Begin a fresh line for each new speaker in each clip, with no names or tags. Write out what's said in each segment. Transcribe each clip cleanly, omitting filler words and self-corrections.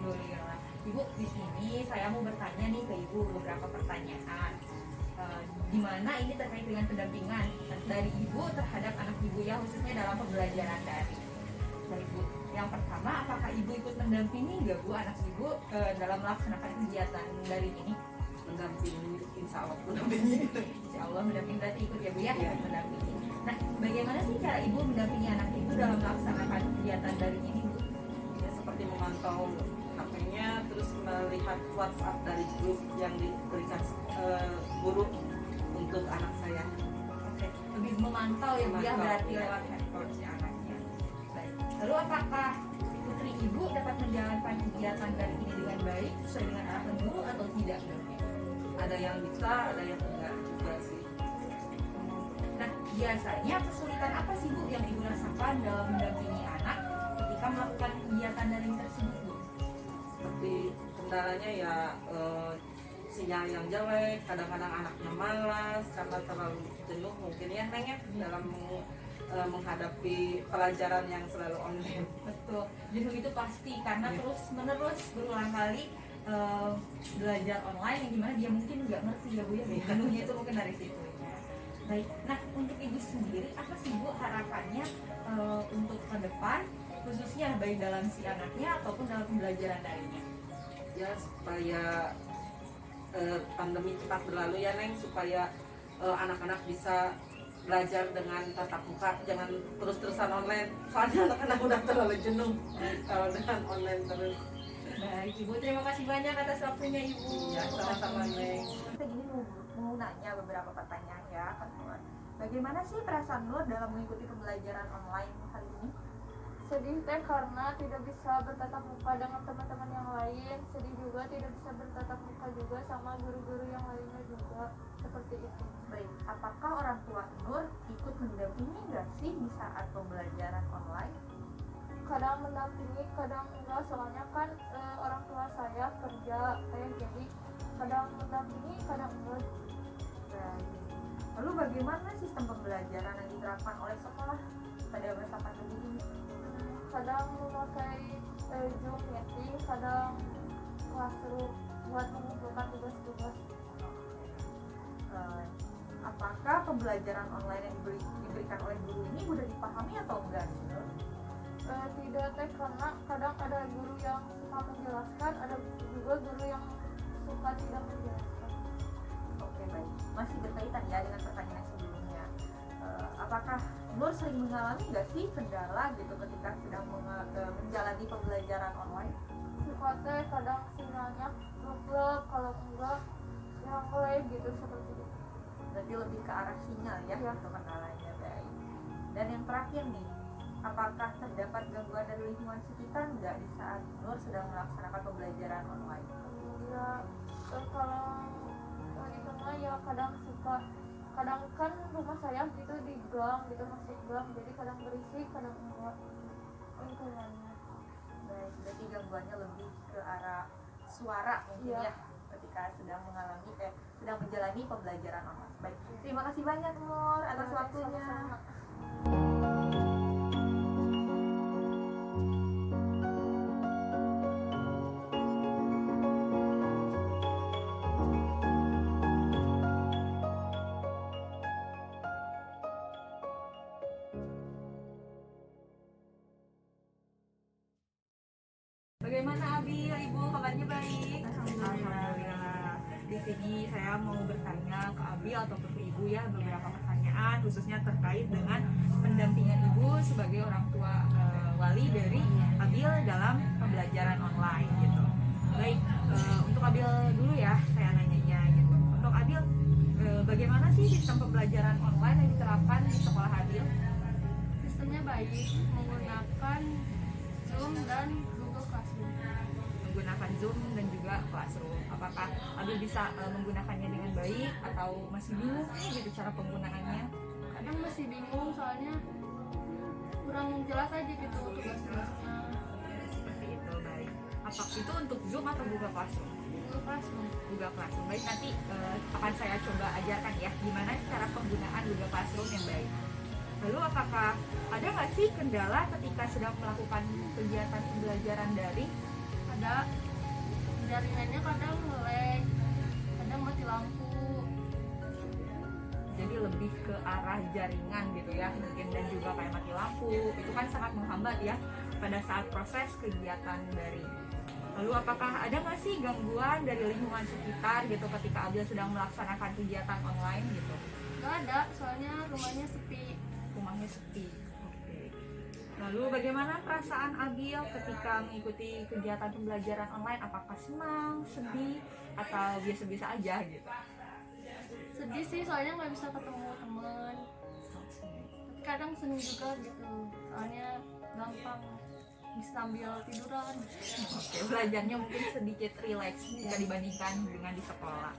Alhamdulillah. Ibu, di sini saya mau bertanya nih ke Ibu beberapa pertanyaan. Di mana ini terkait dengan pendampingan dari Ibu terhadap anak Ibu ya, khususnya dalam pembelajaran daring. Baik Bu, yang pertama, apakah Ibu ikut mendampingi nggak Bu anak Ibu dalam melaksanakan kegiatan daring ini?
Mendampingi, insya Allah mendampingi.
Insya Allah mendampingi, berarti ikut ya Bu ya,
Iya.
ikut mendampingi. Nah, bagaimana sih cara Ibu mendampingi anak Ibu dalam melaksanakan kegiatan daring ini Bu?
Ya, seperti memantau HP-nya, terus melihat WhatsApp dari grup yang diberikan guru untuk anak saya.
Oke, lebih memantau ya Bu ya,
Memantau,
berarti
ya.
lewat handphone si anaknya. Baik. Lalu apakah putri Ibu dapat menjalankan kegiatan daring ini dengan baik sesuai dengan arahan guru atau tidak?
Ada yang bisa, ada yang enggak juga sih.
Nah, biasanya kesulitan apa sih Bu yang Ibu rasakan dalam mendampingi anak ketika melakukan kegiatan daring tersebut Bu?
Seperti kendalanya ya sinyal yang jelek, kadang-kadang anaknya malas karena terlalu jenuh mungkin ya Neng ya dalam menghadapi pelajaran yang selalu online.
Betul, jenuh itu pasti karena
Ya.
terus menerus berulang kali belajar online yang dimana dia mungkin nggak ngerti ya Bu ya, jenuhnya itu mungkin dari situ ya. Baik, nah untuk Ibu sendiri apa sih Bu harapannya untuk ke depan khususnya baik dalam si anaknya ataupun dalam pembelajaran daringnya?
Ya supaya pandemi cepat berlalu ya Neng, supaya anak-anak bisa belajar dengan tatap muka, jangan terus-terusan online, soalnya anak-anak udah terlalu jenuh kalau dengan online terus.
Baik Ibu, terima kasih banyak atas waktunya Ibu.
Ya, sama-sama Neng.
Kita gini mau nanya beberapa pertanyaan ya ke Nur. Bagaimana sih perasaan Nur dalam mengikuti pembelajaran online kali ini?
Sedih teh karena tidak bisa bertatap muka dengan teman-teman yang lain. Sedih juga tidak bisa bertatap muka juga sama guru-guru yang lainnya juga. Seperti itu.
Baik, apakah orang tua Nur ikut mendampingi nggak sih di saat pembelajaran online?
Kadang mendampingi, kadang enggak. Soalnya kan orang tua saya kerja, jadi kadang mendampingi, kadang enggak.
Baik. Lalu bagaimana sistem pembelajaran yang diterapkan oleh sekolah pada masa pandemi ini?
Kadang memakai Zoom meeting, kadang classroom buat mengumpulkan tugas-tugas.
Apakah pembelajaran online yang diberikan oleh guru ini mudah dipahami atau enggak sih Nur?
Tidak teh, karena kadang ada guru yang suka menjelaskan, ada juga guru yang suka tidak menjelaskan.
Oke baik, masih berkaitan ya dengan pertanyaan sebelumnya. Apakah Nur sering mengalami nggak sih kendala gitu ketika sedang menjalani pembelajaran online?
Suka teh kadang sinyalnya ngeblok, kalau enggak yang lag gitu, seperti itu.
Berarti lebih ke arah sinyal ya,
Ya.
untuk kendalanya. Baik. Dan yang terakhir nih, apakah terdapat gangguan dari lingkungan sekitar nggak di saat Nur sedang melaksanakan pembelajaran online?
Ya, kalau itu mah ya kadang suka, kadang kan rumah saya gitu di gang gitu, masih gang, jadi kadang berisik, kadang enggak lingkungannya.
Baik, berarti gangguannya lebih ke arah suara mungkin
Iya.
ya ketika sedang sedang menjalani pembelajaran online. Baik, terima kasih banyak Nur atas waktunya.
Sama-sama.
Bagaimana Abi, Ibu kabarnya baik? Alhamdulillah. Di sini saya mau bertanya ke Abi atau ke Ibu ya beberapa pertanyaan khususnya terkait dengan pendampingan Ibu sebagai orang tua wali dari Abil dalam pembelajaran online gitu. Baik, untuk Abil dulu ya saya nanyanya gitu. Untuk Abil, bagaimana sih sistem pembelajaran online yang diterapkan di sekolah Abil?
Sistemnya baik, menggunakan Zoom dan Google Classroom.
Menggunakan Zoom dan juga Classroom. Apakah Abil bisa menggunakannya dengan baik atau masih bingung nih gitu cara penggunaannya?
Kadang masih bingung soalnya kurang jelas aja gitu tugas-tugasnya.
Seperti itu, baik. Apa itu untuk Zoom atau Google Classroom?
Google Classroom.
Google Classroom. Baik, nanti akan saya coba ajarkan ya gimana cara penggunaan Google Classroom yang baik. Lalu apakah ada nggak sih kendala ketika sedang melakukan kegiatan pembelajaran daring?
ada, jaringannya kadang nge-lag, kadang mati lampu.
Jadi lebih ke arah jaringan gitu ya mungkin, dan juga kayak mati lampu itu kan sangat menghambat ya pada saat proses kegiatan daring. Lalu apakah ada nggak sih gangguan dari lingkungan sekitar gitu ketika Abil sedang melaksanakan kegiatan online gitu?
Gak ada, soalnya rumahnya sepi.
Rumahnya sepi. Oke. Lalu bagaimana perasaan Abil ketika mengikuti kegiatan pembelajaran online? Apakah senang, sedih, atau biasa-biasa aja gitu?
Sedih sih, soalnya nggak bisa ketemu temen. Tapi kadang seneng juga gitu, soalnya gampang bisa sambil tiduran.
Oke, belajarnya mungkin sedikit rileks jika dibandingkan dengan di sekolah.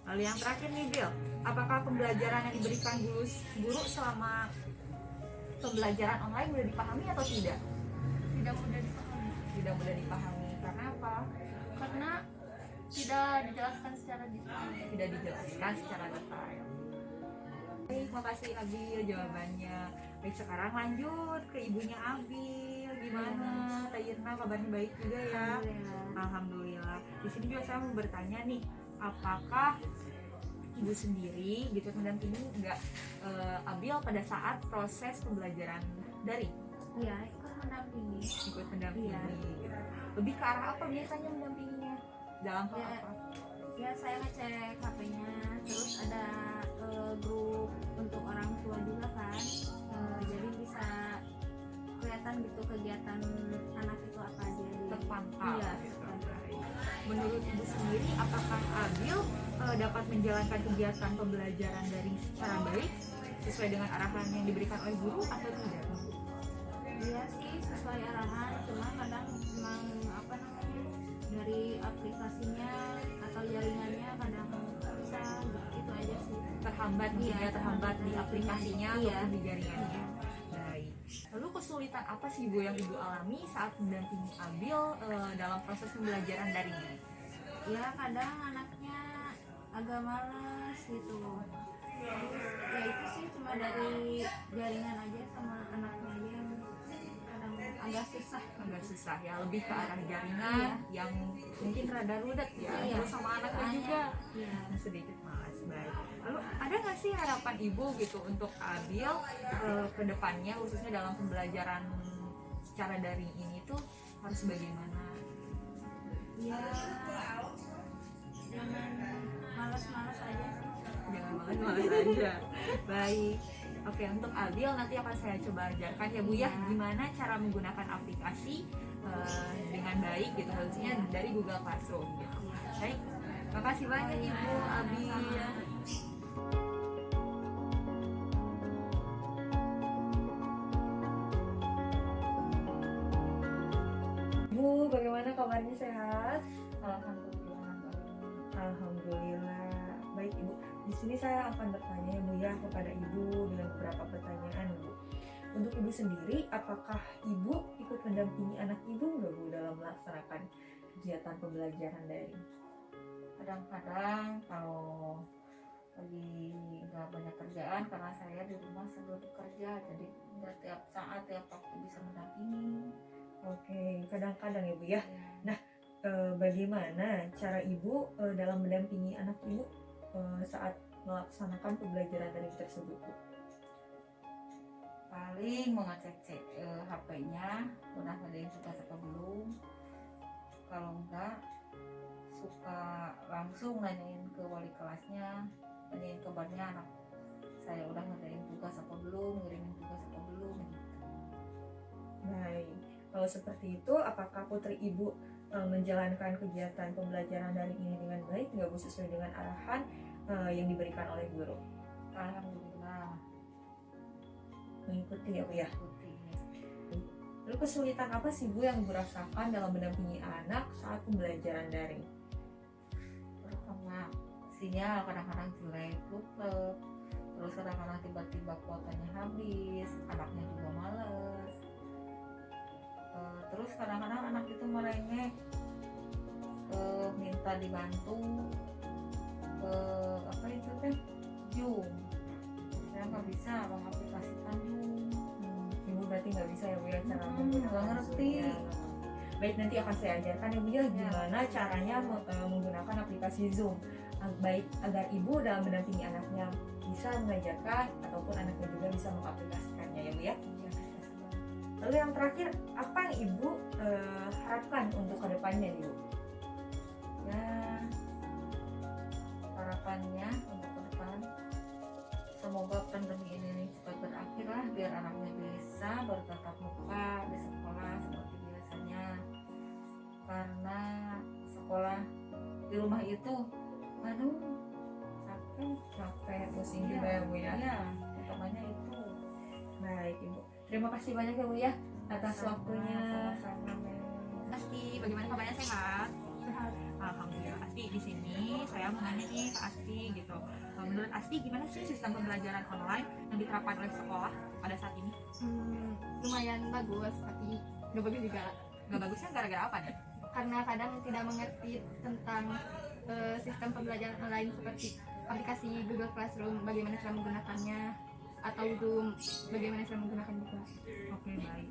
Lalu yang terakhir nih Bil, apakah pembelajaran yang diberikan guru selama pembelajaran online mudah dipahami atau tidak?
Tidak mudah dipahami
Tidak mudah dipahami, karena apa?
karena tidak dijelaskan secara detail.
Tidak dijelaskan secara detail. Baik, makasih Abil jawabannya. Baik, sekarang lanjut ke ibunya Abil. Gimana? Tayirna kabarnya baik juga ya? Alhamdulillah. Di sini juga saya mau bertanya nih, apakah ibu sendiri gitu mendampingi nggak Abil pada saat proses pembelajaran daring?
Iya, ikut mendampingi.
Ikut mendampingi.
Iya.
Gitu. Lebih ke arah apa biasanya mendampinginya? Dalam hal
Ya,
apa?
ya saya ngecek HP-nya, terus ada grup untuk orang tua juga kan. Jadi bisa kelihatan gitu kegiatan anak itu apa aja di
Terpantau.
Iya,
Gitu.
terpantau.
Menurut ibu sendiri, apakah Abil dapat menjalankan kegiatan pembelajaran daring secara baik sesuai dengan arahan yang diberikan oleh guru atau tidak?
Iya sih sesuai arahan, cuma kadang memang apa namanya dari aplikasinya atau jaringannya kadang bisa gitu aja sih.
Terhambat,
Iya,
terhambat di aplikasinya
Iya.
ataupun di jaringannya. Baik. Lalu kesulitan apa sih ibu yang ibu alami saat mendampingi Abil dalam proses pembelajaran daring ini?
Ya kadang anaknya agak males gitu. Terus ya itu sih cuma dari jaringan aja sama anaknya aja yang kadang agak susah.
Agak susah ya, lebih ke arah jaringan
Iya.
yang mungkin rada rudet ya,
Iya.
terus sama anaknya
Soalnya,
juga
iya.
sedikit malas. Baik. Lalu ada nggak sih harapan ibu gitu untuk Abil ke depannya khususnya dalam pembelajaran secara daring ini tuh harus bagaimana?
Ya jangan malas-malas aja sih.
Jangan malas-malas aja. Baik. Oke, untuk Abil nanti akan saya coba ajarkan ya Bu ya, gimana cara menggunakan aplikasi dengan baik gitu, khususnya dari Google Classroom gitu. Baik. Makasih banyak Ibu Abil. Bu, bagaimana kabarnya, sehat?
Alhamdulillah.
Alhamdulillah. Baik Ibu, di sini saya akan bertanya ya Bu ya kepada Ibu dengan beberapa pertanyaan Bu. Untuk Ibu sendiri, apakah Ibu ikut mendampingi anak Ibu nggak Bu dalam melaksanakan kegiatan pembelajaran daring?
Kadang-kadang kalau lagi nggak banyak kerjaan karena saya di rumah sambil bekerja, jadi nggak tiap saat tiap waktu bisa mendampingi.
Oke, kadang-kadang ya Bu ya. Bagaimana cara Ibu dalam mendampingi anak Ibu saat melaksanakan pembelajaran daring tersebut Bu?
Paling mengecek HP-nya udah ada yang suka apa belum. Kalau enggak, suka langsung nanyain ke wali kelasnya, nanyain kabarnya anak saya udah ngerjain tugas apa belum, ngirimin tugas apa belum gitu.
Baik, kalau seperti itu, apakah putri Ibu menjalankan kegiatan pembelajaran daring ini dengan baik, nggak Bu, sesuai dengan arahan yang diberikan oleh guru?
Alhamdulillah
Mengikuti ya Bu ya.
ikuti.
Lalu kesulitan apa sih Bu yang Ibu rasakan dalam mendampingi anak saat pembelajaran daring?
Pertama, sinyal kadang-kadang jelek, lupa, terus kadang-kadang tiba-tiba kuotanya habis, anaknya juga males. Terus kadang-kadang anak itu merengek, minta dibantu, apa itu teh, Zoom. Saya nggak bisa mengaplikasikan Zoom.
Ibu berarti nggak bisa ya Bu ya cara
Hmm,
menggunakan
nggak ngerti.
Zoom ya. Baik, nanti akan saya ajarkan ya Bu ya gimana caranya menggunakan aplikasi Zoom baik agar ibu dalam mendampingi anaknya bisa mengajarkan ataupun anaknya juga bisa mengaplikasikannya ya Bu ya. Lalu yang terakhir, apa yang ibu harapkan untuk kedepannya nih Bu? Ya, harapannya untuk ke depan semoga pandemi ini cepat berakhir lah biar anaknya bisa bertatap muka di sekolah seperti biasanya, karena sekolah di rumah itu aduh capek pusing juga ya Bu ya.
Iya.
Utamanya itu. Baik Ibu, terima kasih banyak ya Bu ya atas waktunya. Asti, bagaimana kabarnya, sehat?
Sehat.
Alhamdulillah. Asti, di sini saya mau nanya nih ke Asti gitu. Menurut Asti gimana sih sistem pembelajaran online yang diterapkan oleh sekolah pada saat ini?
Lumayan bagus, tapi gak bagus juga.
Gak bagusnya gara-gara apa nih?
Karena kadang tidak mengerti tentang sistem pembelajaran online seperti aplikasi Google Classroom, bagaimana cara menggunakannya, atau Zoom, bagaimana cara menggunakan juga.
Oke, baik.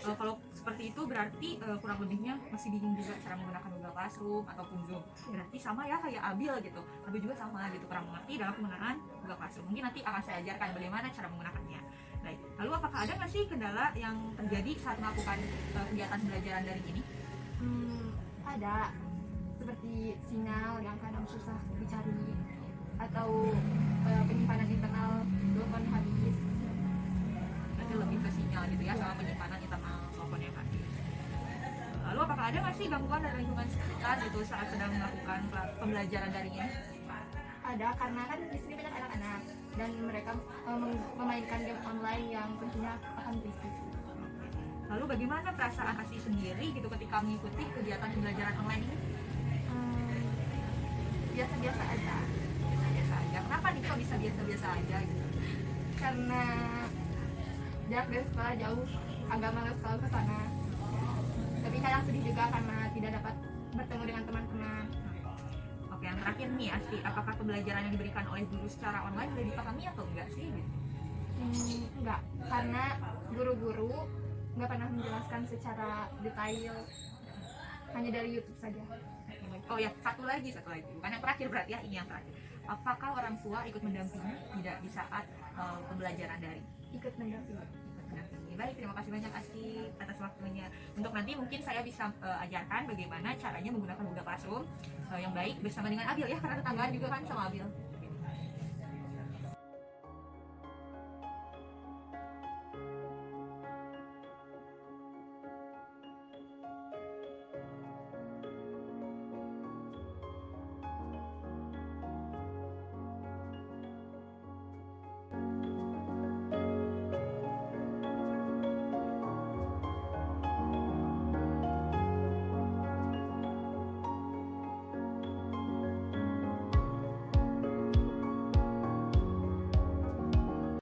Kalau seperti itu berarti kurang lebihnya masih bingung juga cara menggunakan Google Classroom ataupun Zoom. Berarti sama ya kayak Abil gitu. Abil juga sama gitu, kurang mengerti dalam penggunaan Google Classroom. Mungkin nanti akan saya ajarkan bagaimana cara menggunakannya. Baik. Lalu apakah ada nggak sih kendala yang terjadi saat melakukan kegiatan pembelajaran daring ini?
Ada, seperti sinyal yang kadang susah dicari, atau penyimpanan internal telepon habis.
Berarti lebih ke sinyal gitu ya, sama penyimpanan internal telepon yang habis. Lalu apakah ada nggak sih gangguan dari lingkungan sekitar gitu saat sedang melakukan pembelajaran daring ini?
Ada, karena kan di sini banyak anak-anak dan mereka memainkan game online yang tentunya akan berisik.
Lalu bagaimana perasaan Asti sendiri gitu ketika mengikuti kegiatan pembelajaran online ini?
Biasa-biasa aja,
Biasa-biasa aja. Kenapa nih kok bisa biasa-biasa aja gitu?
karena jarak dari sekolah jauh, agak malas kalau ke sana. Tapi kadang sedih juga karena tidak dapat bertemu dengan teman-teman.
Oke, yang terakhir nih Asti, apakah pembelajaran yang diberikan oleh guru secara online sudah dipahami atau enggak sih? Gitu?
Enggak, karena guru-guru nggak pernah menjelaskan secara detail, hanya dari YouTube saja.
Oh ya, satu lagi, bukan yang terakhir berarti ya, ini yang terakhir. Apakah orang tua ikut mendampingi tidak di saat pembelajaran daring?
Ikut mendampingi.
Baik, terima kasih banyak Asti atas waktunya. Untuk nanti mungkin saya bisa ajarkan bagaimana caranya menggunakan Google Classroom yang baik bersama dengan Abil ya, karena tetanggaan juga kan sama Abil.